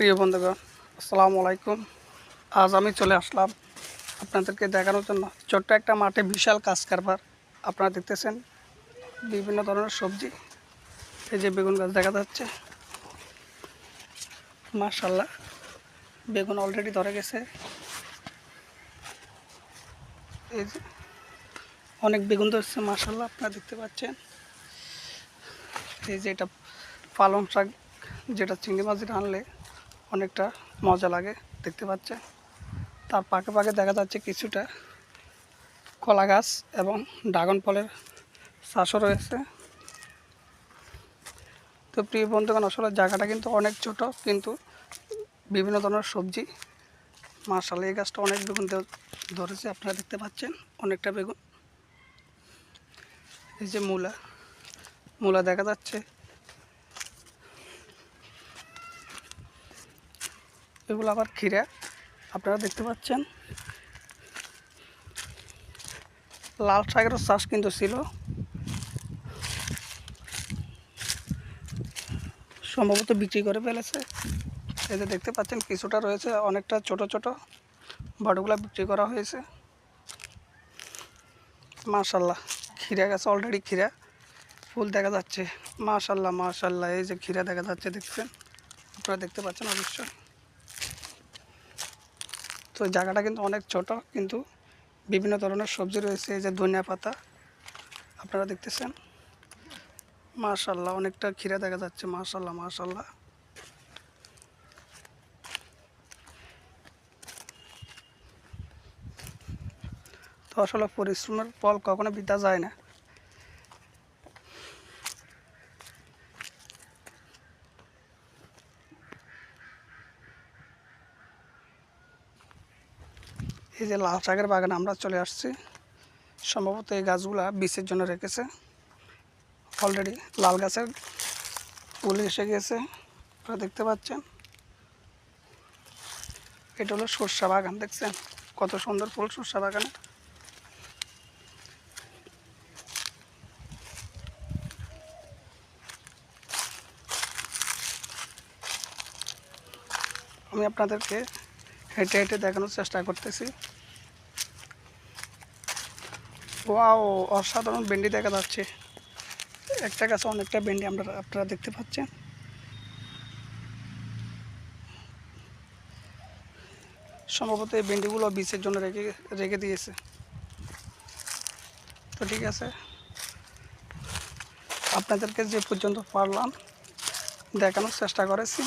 প্রিয় বন্ধুগণ, আসসালামু আলাইকুম। আজ আমি চলে আসলাম আপনাদেরকে দেখানোর জন্য ছোট্ট একটা মাঠে বিশাল কাজ কারবার। আপনারা দেখতেছেন বিভিন্ন ধরনের সবজি। এই যে বেগুন গাছ দেখা যাচ্ছে, মাশাআল্লাহ বেগুন অলরেডি ধরে গেছে। এই যে অনেক বেগুন ধরছে মাশাআল্লাহ, আপনারা দেখতে পাচ্ছেন। এই যে এটা পালং শাক, যেটা চিংড়ি মাছ দিয়ে আনলে অনেকটা মজা লাগে, দেখতে পাচ্ছেন। তার পাকে পাকে দেখা যাচ্ছে কিছুটা কলা গাছ এবং ড্রাগন ফলের চাষও রয়েছে। তো প্রিয় বন্ধুগণ, আসলে জায়গাটা কিন্তু অনেক ছোট, কিন্তু বিভিন্ন ধরনের সবজি। মাশাআল্লাহ এই গাছটা অনেক বেগুন ধরেছে, আপনারা দেখতে পাচ্ছেন অনেকটা বেগুন। এই যে মূলা দেখা যাচ্ছে, এগুলো আবার খিরা, আপনারা দেখতে পাচ্ছেন। লাল শাকেরও চাষ কিন্তু ছিল, সম্ভবত বিক্রি করে ফেলেছে। এই যে দেখতে পাচ্ছেন কিছুটা রয়েছে, অনেকটা ছোট ছোট, বাড়িগুলো বিক্রি করা হয়েছে। মাশাআল্লাহ খিরা গাছ অলরেডি খিরা ফুল দেখা যাচ্ছে। মাশাআল্লাহ মাশাআল্লাহ, এই যে খিরা দেখা যাচ্ছে, দেখছেন, আপনারা দেখতে পাচ্ছেন অবশ্যই। তো জায়গাটা কিন্তু অনেক ছোট, কিন্তু বিভিন্ন ধরনের সবজি রয়েছে। এই যে ধনিয়া পাতা আপনারা দেখতেছেন, মাশাআল্লাহ অনেকটা খিরা দেখা যাচ্ছে। মাশাআল্লাহ মাশাআল্লাহ। তো আসলে পরিশ্রমের ফল কখনো বৃথা যায় না। এই যে লাল শাকের বাগানে আমরা চলে আসছি। সম্ভবত এই গাছগুলা বীজের জন্য রেখেছে। অলরেডি লাল গাছের ফুল এসে গেছে, আপনারা দেখতে পাচ্ছেন। এটা হলো সরষা বাগান, দেখছেন কত সুন্দর ফুল সরষা বাগানে। আমি আপনাদেরকে হেঁটে হেঁটে দেখানোর চেষ্টা করতেছি। ওয়াও, অসাধারণ ভেন্ডি দেখা যাচ্ছে। একটা গাছে অনেকটা ভেন্ডি আপনারা দেখতে পাচ্ছেন। সম্ভবত এই ভেন্ডিগুলো বীজের জন্য রেখে দিয়েছে। তো ঠিক আছে, আপনাদেরকে যে পর্যন্ত পারলাম দেখানোর চেষ্টা করেছি।